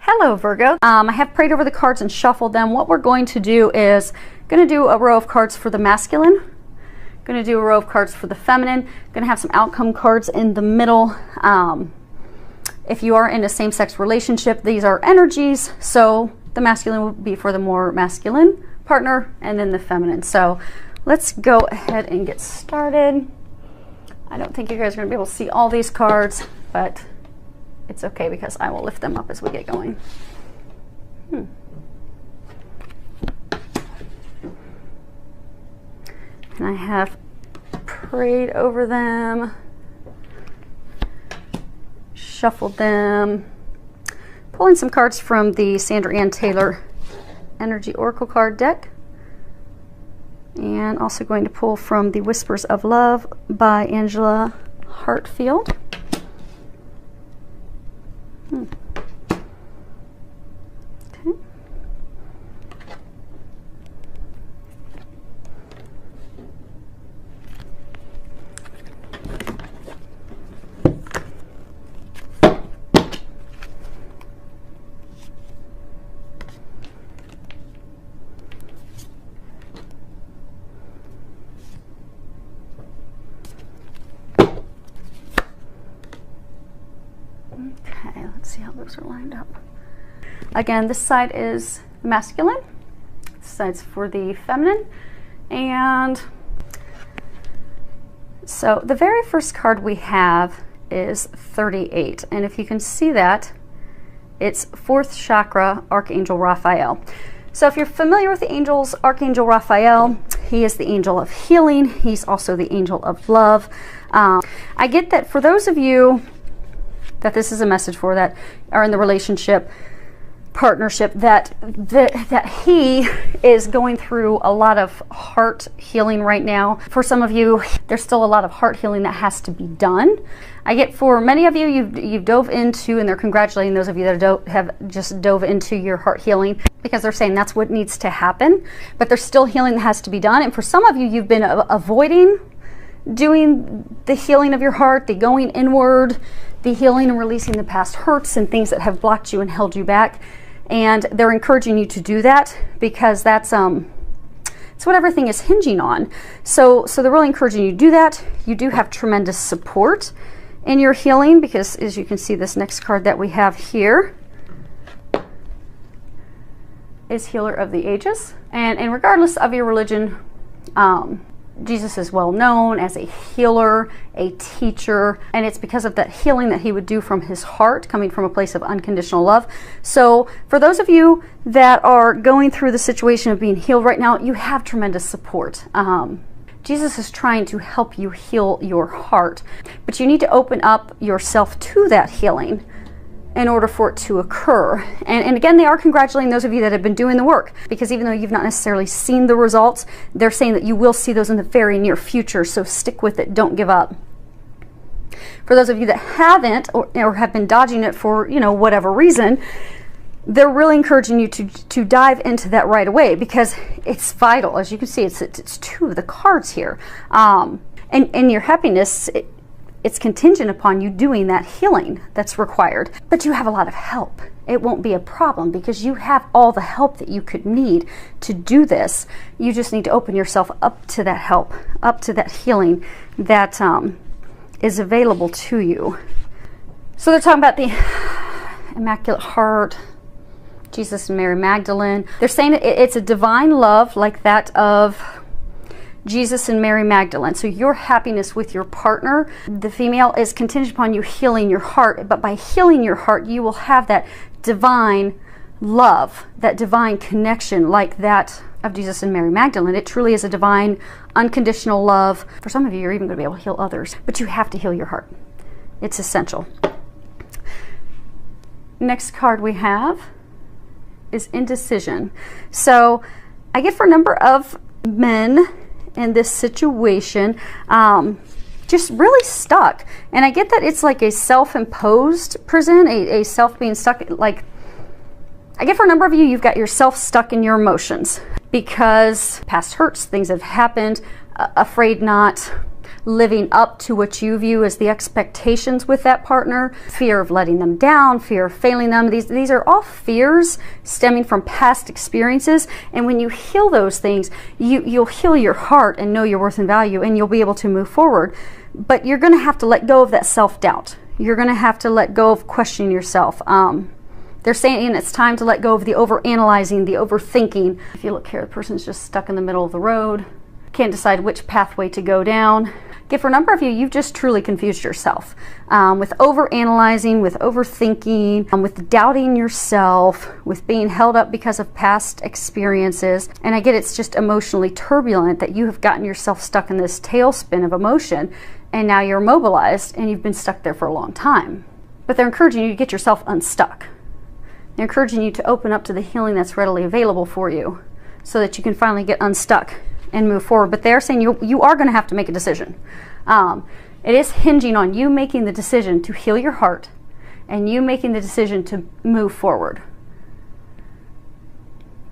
Hello Virgo. I have prayed over the cards and shuffled them. What we're going to do is do a row of cards for the masculine, going to do a row of cards for the feminine, going to have some outcome cards in the middle. If you are in a same-sex relationship, these are energies, so the masculine will be for the more masculine partner and then the feminine. So let's go ahead and get started. I don't think you guys are going to be able to see all these cards, but it's okay because I will lift them up as we get going. And I have prayed over them, shuffled them, pulling some cards from the Sandra Ann Taylor Energy Oracle card deck, and also going to pull from the Whispers of Love by Angela Hartfield. Okay. Let's see how those are lined up. Again, this side is masculine, this side's for the feminine, and so the very first card we have is 38, and if you can see that, it's 4th chakra, Archangel Raphael. So if you're familiar with the angels, Archangel Raphael, he is the angel of healing. He's also the angel of love. I get that for those of you that this is a message for that are in the relationship partnership, that he is going through a lot of heart healing right now. For some of you, there's still a lot of heart healing that has to be done. I get for many of you, you've dove into, and they're congratulating those of you that have just dove into your heart healing, because they're saying that's what needs to happen, but there's still healing that has to be done. And for some of you, you've been avoiding doing the healing of your heart, the going inward, the healing and releasing the past hurts and things that have blocked you and held you back. And they're encouraging you to do that because that's it's what everything is hinging on. So they're really encouraging you to do that. You do have tremendous support in your healing because, as you can see, this next card that we have here is Healer of the Ages. And regardless of your religion, Jesus is well known as a healer, a teacher, and it's because of that healing that he would do from his heart, coming from a place of unconditional love. So for those of you that are going through the situation of being healed right now, you have tremendous support. Jesus is trying to help you heal your heart, but you need to open up yourself to that healing in order for it to occur. And again, they are congratulating those of you that have been doing the work, because even though you've not necessarily seen the results, they're saying that you will see those in the very near future, so stick with it, don't give up. For those of you that haven't or have been dodging it for, whatever reason, they're really encouraging you to dive into that right away, because it's vital. As you can see, it's 2 of the cards here. And your happiness, it's contingent upon you doing that healing that's required. But you have a lot of help. It won't be a problem because you have all the help that you could need to do this. You just need to open yourself up to that help, up to that healing that is available to you. So they're talking about the Immaculate Heart, Jesus and Mary Magdalene. They're saying it's a divine love like that of Jesus and Mary Magdalene. So your happiness with your partner, the female, is contingent upon you healing your heart. But by healing your heart, you will have that divine love, that divine connection like that of Jesus and Mary Magdalene. It truly is a divine, unconditional love. For some of you, you're even going to be able to heal others. But you have to heal your heart. It's essential. Next card we have is Indecision. So I get for a number of men in this situation, just really stuck. And I get that it's like a self-imposed prison, a self being stuck. Like, I get for a number of you, you've got yourself stuck in your emotions because past hurts, things have happened, afraid not, living up to what you view as the expectations with that partner, fear of letting them down, fear of failing them. These are all fears stemming from past experiences. And when you heal those things, you'll heal your heart and know your worth and value, and you'll be able to move forward. But you're going to have to let go of that self-doubt. You're going to have to let go of questioning yourself. They're saying it's time to let go of the overanalyzing, the overthinking. If you look here, the person's just stuck in the middle of the road, can't decide which pathway to go down. Again, for a number of you, you've just truly confused yourself with overanalyzing, with overthinking, with doubting yourself, with being held up because of past experiences. And I get it's just emotionally turbulent that you have gotten yourself stuck in this tailspin of emotion, and now you're immobilized and you've been stuck there for a long time. But they're encouraging you to get yourself unstuck. They're encouraging you to open up to the healing that's readily available for you so that you can finally get unstuck and move forward. But they're saying you are going to have to make a decision. It is hinging on you making the decision to heal your heart and you making the decision to move forward.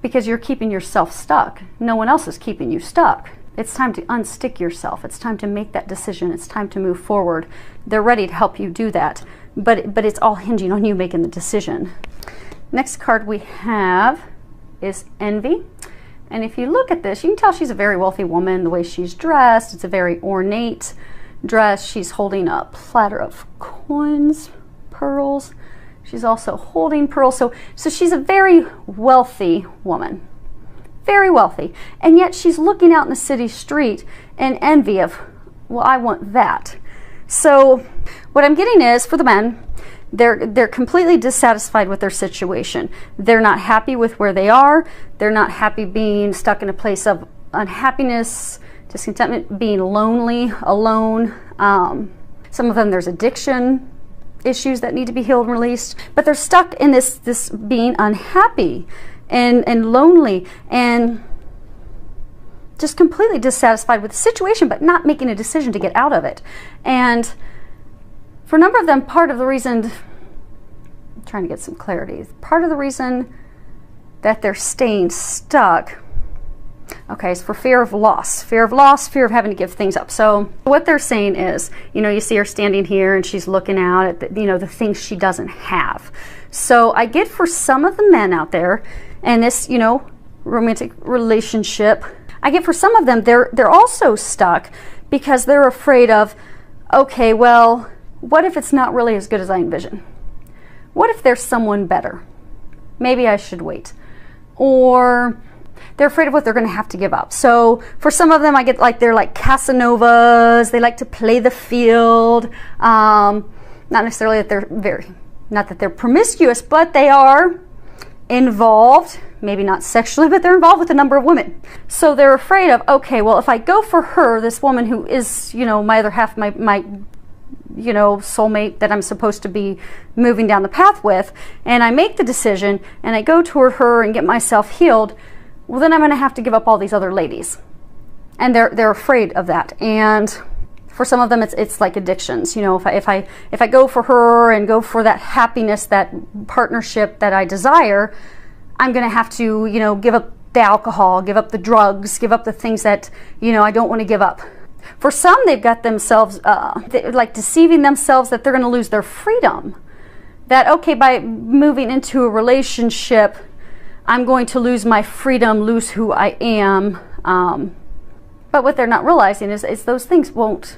Because you're keeping yourself stuck. No one else is keeping you stuck. It's time to unstick yourself. It's time to make that decision. It's time to move forward. They're ready to help you do that. But it's all hinging on you making the decision. Next card we have is Envy. And if you look at this, you can tell she's a very wealthy woman. The way she's dressed, it's a very ornate dress. She's holding a platter of coins, pearls. She's also holding pearls. So she's a very wealthy woman. Very wealthy. And yet she's looking out in the city street in envy of, well, I want that. So what I'm getting is, for the men, they're completely dissatisfied with their situation. They're not happy with where they are. They're not happy being stuck in a place of unhappiness, discontentment, being lonely, alone. Some of them, there's addiction issues that need to be healed and released. But they're stuck in this being unhappy and lonely and just completely dissatisfied with the situation, but not making a decision to get out of it. And for a number of them, part of the reason, I'm trying to get some clarity, part of the reason that they're staying stuck, okay, is for fear of loss, fear of having to give things up. So what they're saying is, you see her standing here and she's looking out at the things she doesn't have. So I get for some of the men out there, and this, romantic relationship, I get for some of them, they're also stuck because they're afraid of, okay, well, what if it's not really as good as I envision? What if there's someone better? Maybe I should wait. Or they're afraid of what they're going to have to give up. So for some of them, I get they're like Casanovas. They like to play the field. Not necessarily that not that they're promiscuous, but they are involved, maybe not sexually, but they're involved with a number of women. So they're afraid of, okay, well, if I go for her, this woman who is, my other half, my soulmate that I'm supposed to be moving down the path with, and I make the decision and I go toward her and get myself healed, well, then I'm going to have to give up all these other ladies. And they're afraid of that. And for some of them, it's like addictions. If I go for her and go for that happiness, that partnership that I desire, I'm going to have to, give up the alcohol, give up the drugs, give up the things that, I don't want to give up. For some, they've got themselves, like deceiving themselves that they're going to lose their freedom. That, okay, by moving into a relationship, I'm going to lose my freedom, lose who I am. But what they're not realizing is those things won't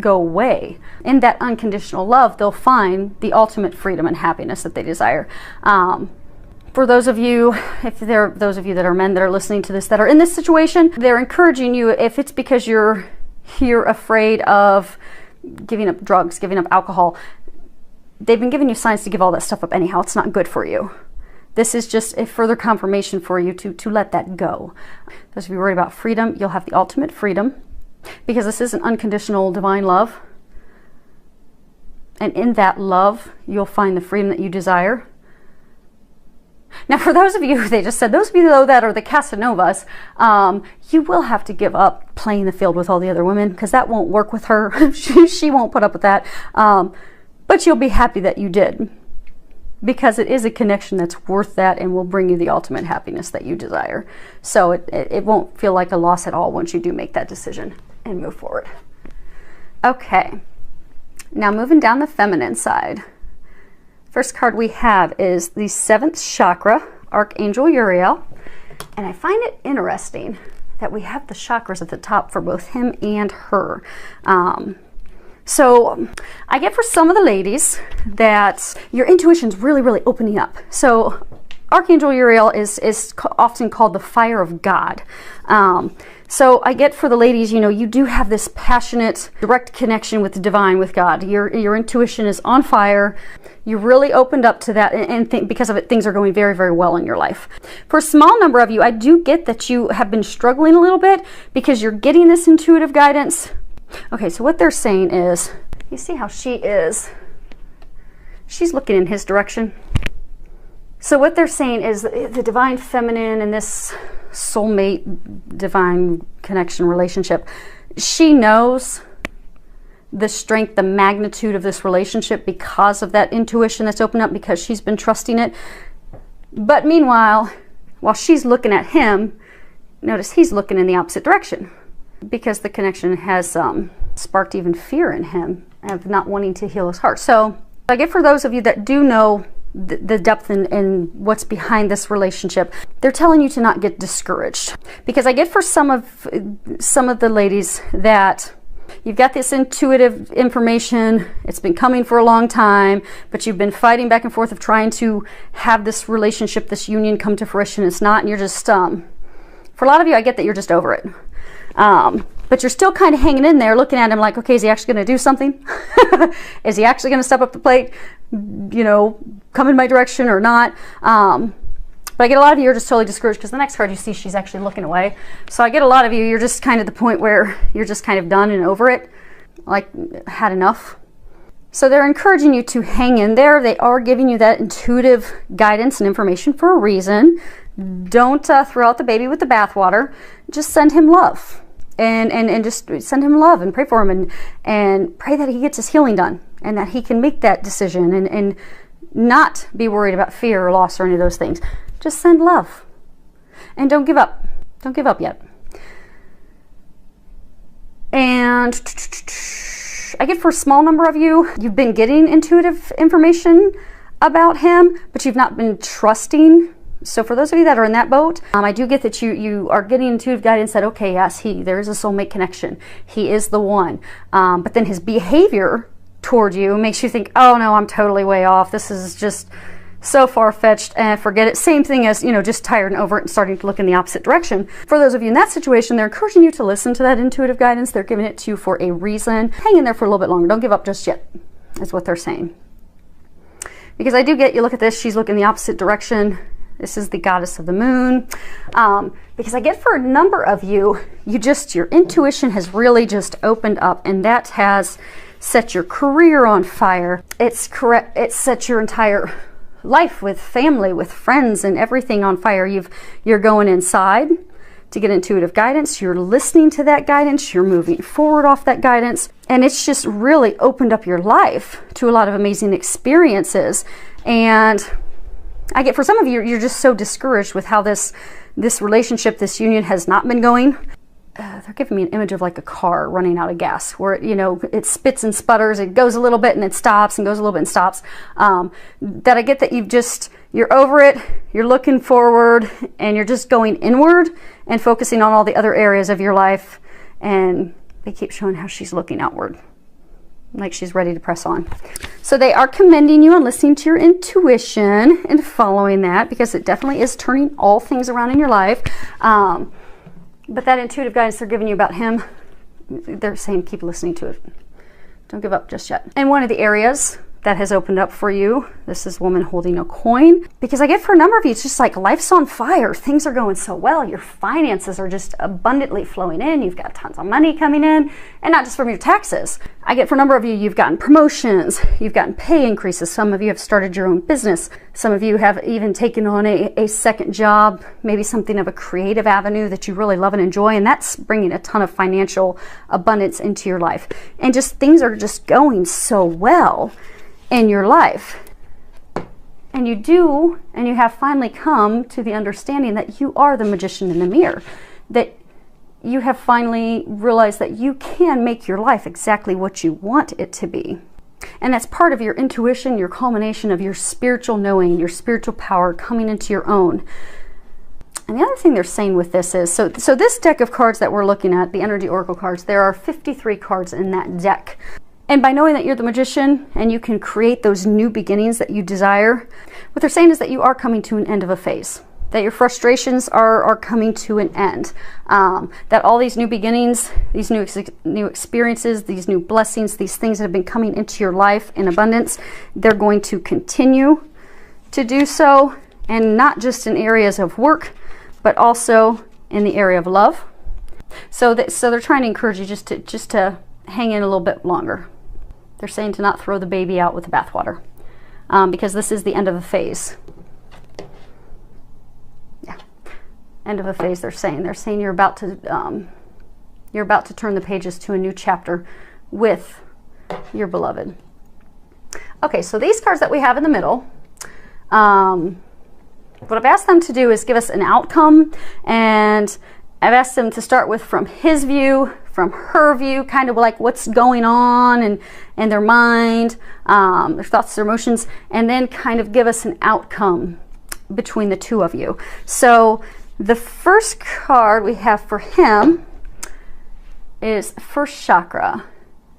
go away. In that unconditional love, they'll find the ultimate freedom and happiness that they desire. For those of you, if there are those of you that are men that are listening to this that are in this situation, they're encouraging you, if it's because you're afraid of giving up drugs, giving up alcohol, they've been giving you signs to give all that stuff up anyhow. It's not good for you. This is just a further confirmation for you to let that go. Those of you worried about freedom, you'll have the ultimate freedom, because this is an unconditional divine love. And in that love, you'll find the freedom that you desire. Now, for those of you, they just said, those of you though that are the Casanovas, you will have to give up playing the field with all the other women, because that won't work with her. she won't put up with that. But you'll be happy that you did, because it is a connection that's worth that and will bring you the ultimate happiness that you desire. So it won't feel like a loss at all once you do make that decision and move forward. Okay, now moving down the feminine side. First card we have is the 7th chakra, Archangel Uriel. And I find it interesting that we have the chakras at the top for both him and her. So I get for some of the ladies that your intuition's really, really opening up. So Archangel Uriel is often called the fire of God. So I get for the ladies, you know, you do have this passionate, direct connection with the divine, with God. Your intuition is on fire. You really opened up to that, and because of it, things are going very, very well in your life. For a small number of you, I do get that you have been struggling a little bit because you're getting this intuitive guidance. Okay, so what they're saying is, you see how she is? She's looking in his direction. So what they're saying is the divine feminine and this soulmate divine connection relationship, she knows the strength, the magnitude of this relationship because of that intuition that's opened up, because she's been trusting it. But meanwhile, while she's looking at him, notice he's looking in the opposite direction because the connection has sparked even fear in him of not wanting to heal his heart. So I get for those of you that do know the depth in what's behind this relationship, they're telling you to not get discouraged, because I get for some of the ladies that you've got this intuitive information, it's been coming for a long time, but you've been fighting back and forth of trying to have this relationship, this union come to fruition. It's not, and you're just for a lot of you, I get that you're just over it, but you're still kind of hanging in there looking at him like, okay, is he actually going to do something? Is he actually going to step up the plate, you know, come in my direction or not? But I get a lot of you are just totally discouraged because the next card you see, she's actually looking away. So I get a lot of you, you're just kind of the point where you're just kind of done and over it, like had enough. So they're encouraging you to hang in there. They are giving you that intuitive guidance and information for a reason. Don't throw out the baby with the bathwater. Just send him love. And just send him love and pray for him and pray that he gets his healing done and that he can make that decision and not be worried about fear or loss or any of those things. Just send love and don't give up. Don't give up yet. And I get for a small number of you, you've been getting intuitive information about him, but you've not been trusting. So for those of you that are in that boat, I do get that you are getting intuitive guidance that, okay, yes, there is a soulmate connection. He is the one. But then his behavior toward you makes you think, oh no, I'm totally way off. This is just so far-fetched and forget it. Same thing as, you know, just tired and over it and starting to look in the opposite direction. For those of you in that situation, they're encouraging you to listen to that intuitive guidance. They're giving it to you for a reason. Hang in there for a little bit longer. Don't give up just yet, is what they're saying. Because I do get, you look at this, she's looking the opposite direction. This is the goddess of the moon. Because I get for a number of you, your intuition has really just opened up, and that has set your career on fire. It's set your entire life with family, with friends, and everything on fire. You're going inside to get intuitive guidance. You're listening to that guidance. You're moving forward off that guidance. And it's just really opened up your life to a lot of amazing experiences. And I get for some of you, you're just so discouraged with how this relationship, this union has not been going. They're giving me an image of like a car running out of gas, where it spits and sputters, it goes a little bit and it stops and goes a little bit and stops. That I get that you're over it, you're looking forward, and you're just going inward and focusing on all the other areas of your life. And they keep showing how she's looking outward, like she's ready to press on. So they are commending you on listening to your intuition and following that, because it definitely is turning all things around in your life. But that intuitive guidance they're giving you about him, they're saying keep listening to it. Don't give up just yet. And one of the areas that has opened up for you, this is woman holding a coin, because I get for a number of you, it's just like life's on fire. Things are going so well. Your finances are just abundantly flowing in. You've got tons of money coming in, and not just from your taxes. I get for a number of you, you've gotten promotions, you've gotten pay increases. Some of you have started your own business. Some of you have even taken on a second job, maybe something of a creative avenue that you really love and enjoy, and that's bringing a ton of financial abundance into your life. And just things are just going so well in your life. And you have finally come to the understanding that you are the magician in the mirror, that you have finally realized that you can make your life exactly what you want it to be. And that's part of your intuition, your culmination of your spiritual knowing, your spiritual power coming into your own. And the other thing they're saying with this is, so this deck of cards that we're looking at, the Energy Oracle cards, there are 53 cards in that deck. And by knowing that you're the magician and you can create those new beginnings that you desire, what they're saying is that you are coming to an end of a phase, that your frustrations are coming to an end, that all these new beginnings, these new experiences, these new blessings, these things that have been coming into your life in abundance, they're going to continue to do so, and not just in areas of work, but also in the area of love. So they're trying to encourage you just to hang in a little bit longer. They're saying to not throw the baby out with the bathwater, because this is the end of a phase. Yeah, end of a phase. They're saying you're about to turn the pages to a new chapter with your beloved. Okay, so these cards that we have in the middle, what I've asked them to do is give us an outcome, and I've asked them to start with from his view, from her view, kind of like what's going on in their mind, their thoughts, their emotions, and then kind of give us an outcome between the two of you. So the first card we have for him is first chakra.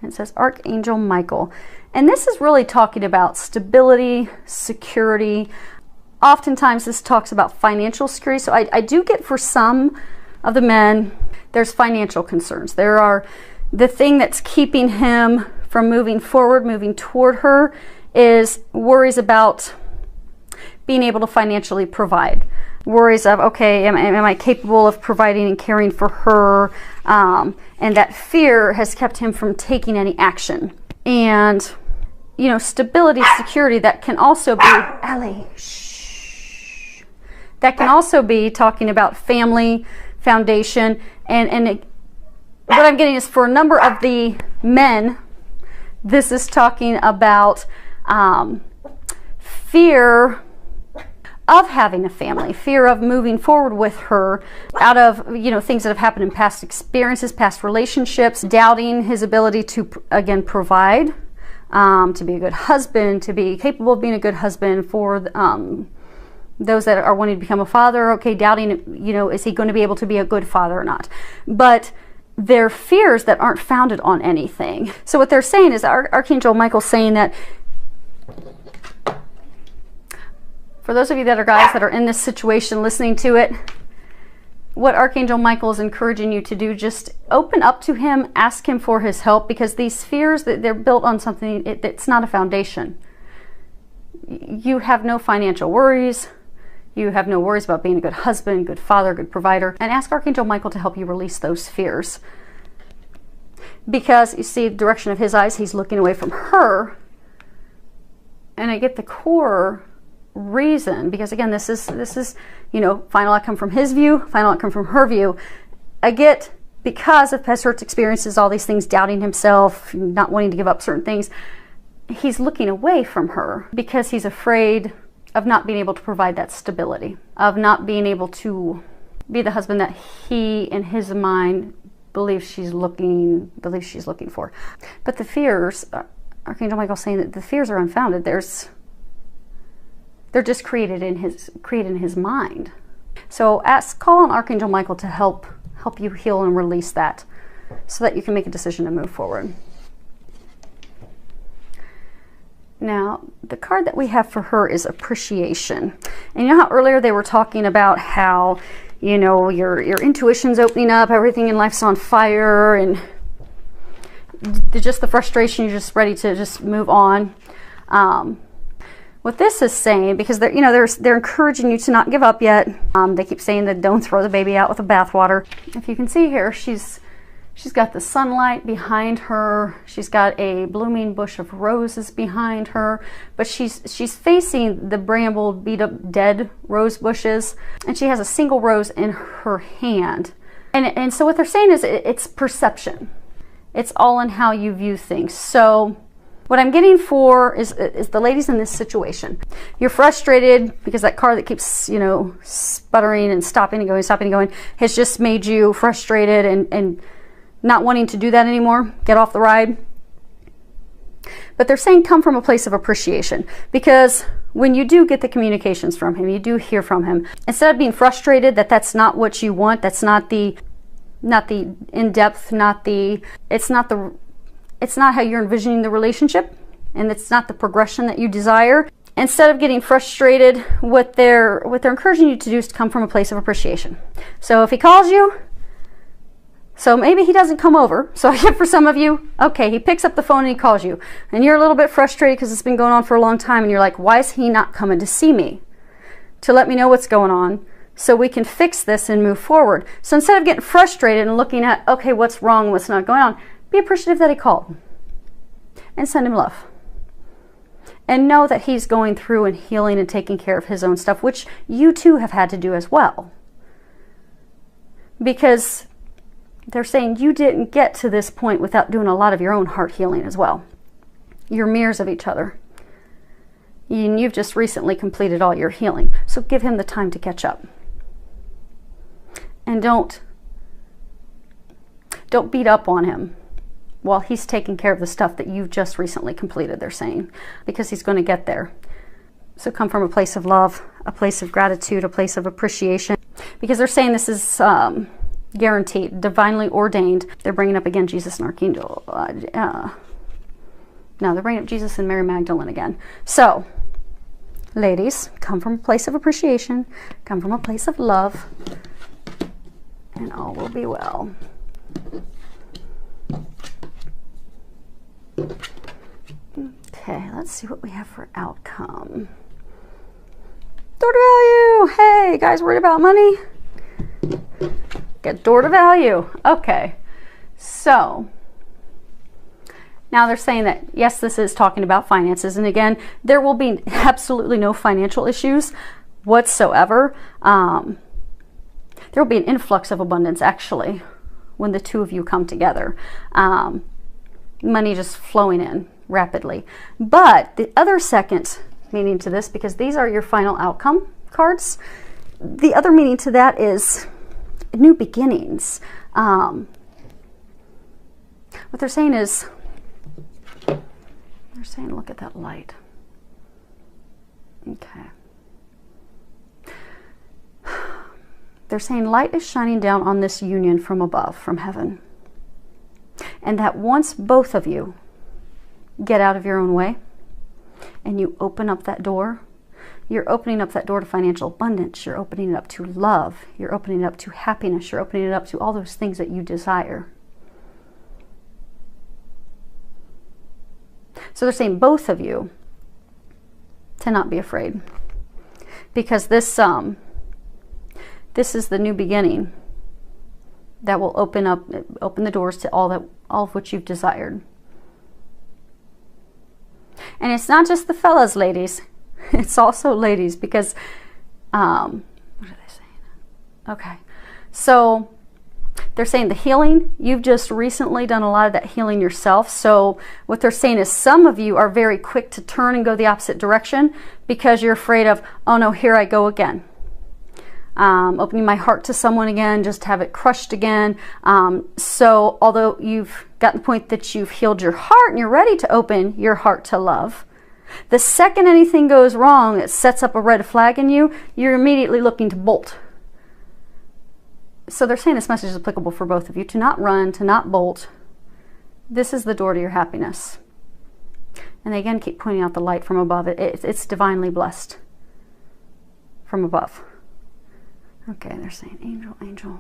It says Archangel Michael. And this is really talking about stability, security. Oftentimes this talks about financial security. So I do get for some of the men, there's financial concerns. There are the thing that's keeping him from moving forward, moving toward her, is worries about being able to financially provide. Worries of, okay, am I capable of providing and caring for her? And that fear has kept him from taking any action. And, you know, stability, security, that can also be, Allie, shh. That can also be talking about family, foundation, and what I'm getting is for a number of the men, this is talking about fear of having a family, fear of moving forward with her out of, you know, things that have happened in past experiences, past relationships, doubting his ability to, again, provide, to be a good husband, to be capable of being a good husband for those that are wanting to become a father. Okay, doubting, you know, is he going to be able to be a good father or not? But they're fears that aren't founded on anything. So what they're saying is Archangel Michael's saying that for those of you that are guys that are in this situation listening to it, what Archangel Michael is encouraging you to do, just open up to him, ask him for his help, because these fears, they're built on something, it's not a foundation. You have no financial worries. You have no worries about being a good husband, good father, good provider. And ask Archangel Michael to help you release those fears. Because you see the direction of his eyes, he's looking away from her. And I get the core reason, because again, this is, you know, final outcome from his view, final outcome from her view. I get, because of past hurts, experiences, all these things, doubting himself, not wanting to give up certain things, he's looking away from her because he's afraid of not being able to provide that stability, of not being able to be the husband that he, in his mind, believes she's looking for. But the fears, Archangel Michael's saying that the fears are unfounded. They're just created in his mind. So call on Archangel Michael to help you heal and release that, so that you can make a decision to move forward. Now, the card that we have for her is appreciation. And you know how earlier they were talking about how, you know, your intuition's opening up, everything in life's on fire, and just the frustration, you're just ready to just move on. What this is saying, because they're encouraging you to not give up yet. They keep saying that don't throw the baby out with the bathwater. If you can see here, she's got the sunlight behind her. She's got a blooming bush of roses behind her, but she's facing the brambled, beat up, dead rose bushes, and she has a single rose in her hand. And so what they're saying is it's perception. It's all in how you view things. So What I'm getting for is the ladies in this situation. You're frustrated because that car that keeps, you know, sputtering and stopping and going has just made you frustrated and not wanting to do that anymore. Get off the ride. But they're saying come from a place of appreciation, because when you do get the communications from him, you do hear from him, instead of being frustrated that that's not what you want, that's not the in-depth, it's not how you're envisioning the relationship, and it's not the progression that you desire. Instead of getting frustrated, what they're encouraging you to do is to come from a place of appreciation. So if he calls you, so maybe he doesn't come over. So for some of you, okay, he picks up the phone and he calls you, and you're a little bit frustrated because it's been going on for a long time, and you're like, why is he not coming to see me to let me know what's going on so we can fix this and move forward? So instead of getting frustrated and looking at, okay, what's wrong, what's not going on, be appreciative that he called and send him love. And know that he's going through and healing and taking care of his own stuff, which you too have had to do as well. Because they're saying you didn't get to this point without doing a lot of your own heart healing as well. You're mirrors of each other. And you've just recently completed all your healing. So give him the time to catch up. And don't beat up on him while he's taking care of the stuff that you've just recently completed, they're saying, because he's going to get there. So come from a place of love, a place of gratitude, a place of appreciation, because they're saying this is guaranteed, divinely ordained. They're bringing up again Jesus and Archangel. No, they're bringing up Jesus and Mary Magdalene again. So, ladies, come from a place of appreciation, come from a place of love, and all will be well. Okay, let's see what we have for outcome. Door to value. Hey, guys worried about money? Get door to value. Okay, so now they're saying that, yes, this is talking about finances. And again, there will be absolutely no financial issues whatsoever. There will be an influx of abundance, actually, when the two of you come together. Money just flowing in rapidly. But the other second meaning to this, because these are your final outcome cards, the other meaning to that is new beginnings. What they're saying is, they're saying, look at that light. Okay. They're saying light is shining down on this union from above, from heaven. And that once both of you get out of your own way and you open up that door, you're opening up that door to financial abundance. You're opening it up to love. You're opening it up to happiness. You're opening it up to all those things that you desire. So they're saying both of you to not be afraid, because this is the new beginning that will open the doors to all of what you've desired. And it's not just the fellas, ladies. It's also ladies, because what are they saying? Okay, so they're saying the healing, you've just recently done a lot of that healing yourself. So what they're saying is some of you are very quick to turn and go the opposite direction because you're afraid of, oh no, here I go again. Opening my heart to someone again, just to have it crushed again. So although you've gotten the point that you've healed your heart and you're ready to open your heart to love, the second anything goes wrong, it sets up a red flag in you, you're immediately looking to bolt. So they're saying this message is applicable for both of you, to not run, to not bolt. This is the door to your happiness. And they again keep pointing out the light from above. It's divinely blessed from above. Okay, they're saying angel, angel,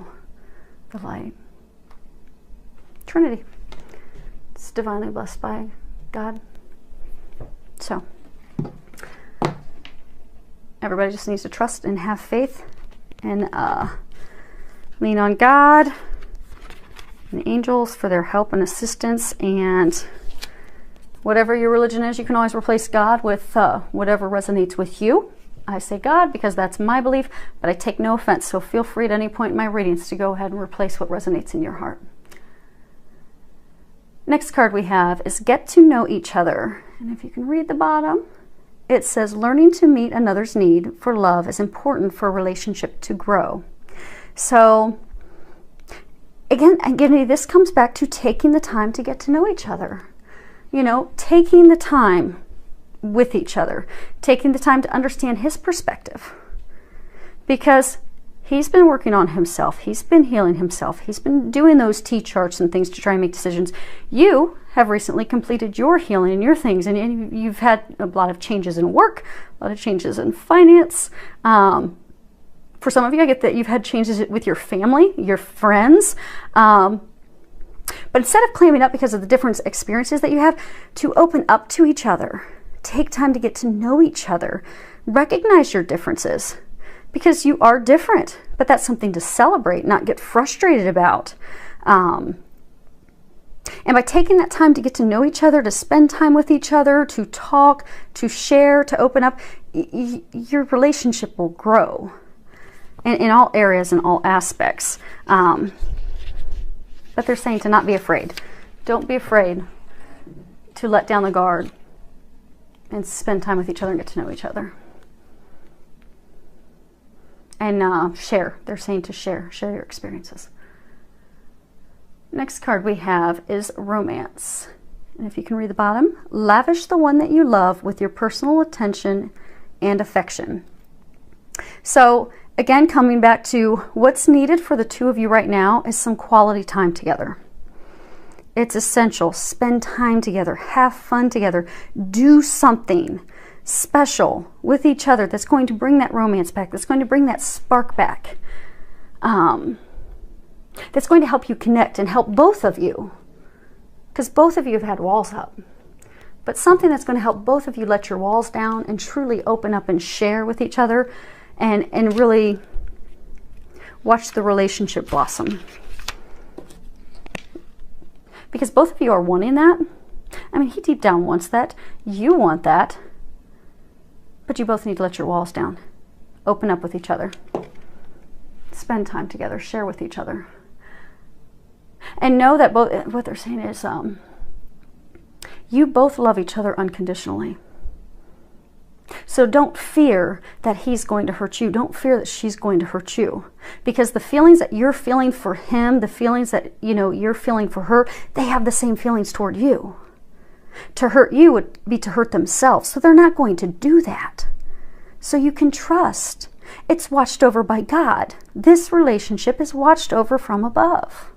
the light. Trinity. It's divinely blessed by God. So, everybody just needs to trust and have faith and lean on God and the angels for their help and assistance. And whatever your religion is, you can always replace God with whatever resonates with you. I say God because that's my belief, but I take no offense. So feel free at any point in my readings to go ahead and replace what resonates in your heart. Next card we have is get to know each other. And if you can read the bottom, it says learning to meet another's need for love is important for a relationship to grow. So again, this comes back to taking the time to get to know each other. You know, taking the time with each other, taking the time to understand his perspective. Because he's been working on himself. He's been healing himself. He's been doing those T-charts and things to try and make decisions. You have recently completed your healing and your things, and you've had a lot of changes in work, a lot of changes in finance. For some of you, I get that you've had changes with your family, your friends. But instead of claiming up because of the different experiences that you have, to open up to each other, take time to get to know each other, recognize your differences. Because you are different, but that's something to celebrate, not get frustrated about. And by taking that time to get to know each other, to spend time with each other, to talk, to share, to open up, your relationship will grow in all areas and all aspects. But they're saying to not be afraid. Don't be afraid to let down the guard and spend time with each other and get to know each other. And share. They're saying to share your experiences. Next card we have is romance. And if you can read the bottom, lavish the one that you love with your personal attention and affection. So again, coming back to what's needed for the two of you right now is some quality time together. It's essential. Spend time together. Have fun together. Do something special with each other that's going to bring that romance back, that's going to bring that spark back, that's going to help you connect and help both of you, because both of you have had walls up. But something that's going to help both of you let your walls down and truly open up and share with each other and really watch the relationship blossom. Because both of you are wanting that. I mean, he deep down wants that. You want that. But you both need to let your walls down. Open up with each other. Spend time together. Share with each other. And know that both, what they're saying is, you both love each other unconditionally. So don't fear that he's going to hurt you. Don't fear that she's going to hurt you. Because the feelings that you're feeling for him, the feelings that, you're feeling for her, they have the same feelings toward you. To hurt you would be to hurt themselves. So they're not going to do that. So you can trust. It's watched over by God. This relationship is watched over from above.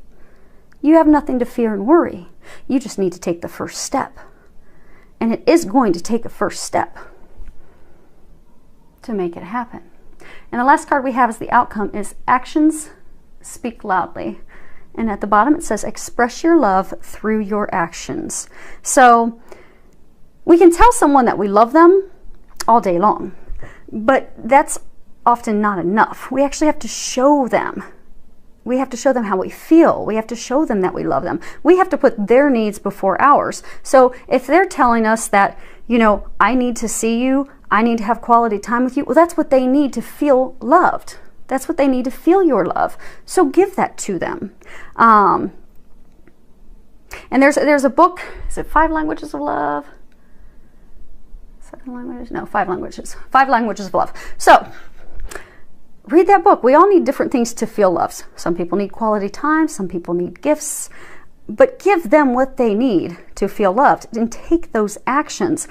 You have nothing to fear and worry. You just need to take the first step. And it is going to take a first step to make it happen. And the last card we have as the outcome is actions speak loudly. And at the bottom it says, express your love through your actions. So we can tell someone that we love them all day long, but that's often not enough. We actually have to show them. We have to show them how we feel. We have to show them that we love them. We have to put their needs before ours. So if they're telling us that, I need to see you, I need to have quality time with you, well, that's what they need to feel loved. That's what they need to feel your love. So give that to them. And there's a book, is it 5 Languages of Love? 7 languages? No, 5 languages. 5 Languages of Love. So read that book. We all need different things to feel loved. Some people need quality time. Some people need gifts. But give them what they need to feel loved and take those actions.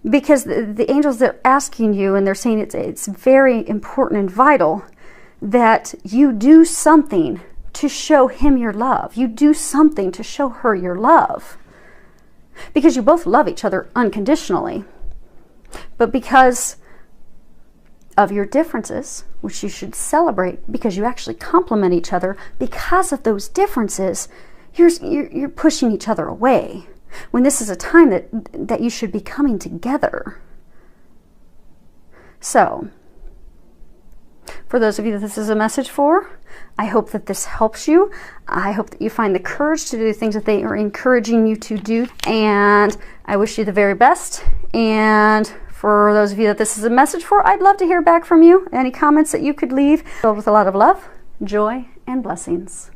Because the angels are asking you, and they're saying it's very important and vital that you do something to show him your love. You do something to show her your love. Because you both love each other unconditionally. But because of your differences, which you should celebrate because you actually complement each other, because of those differences, you're pushing each other away. When this is a time that you should be coming together. So, for those of you that this is a message for, I hope that this helps you. I hope that you find the courage to do the things that they are encouraging you to do. And I wish you the very best. And for those of you that this is a message for, I'd love to hear back from you. Any comments that you could leave, filled with a lot of love, joy, and blessings.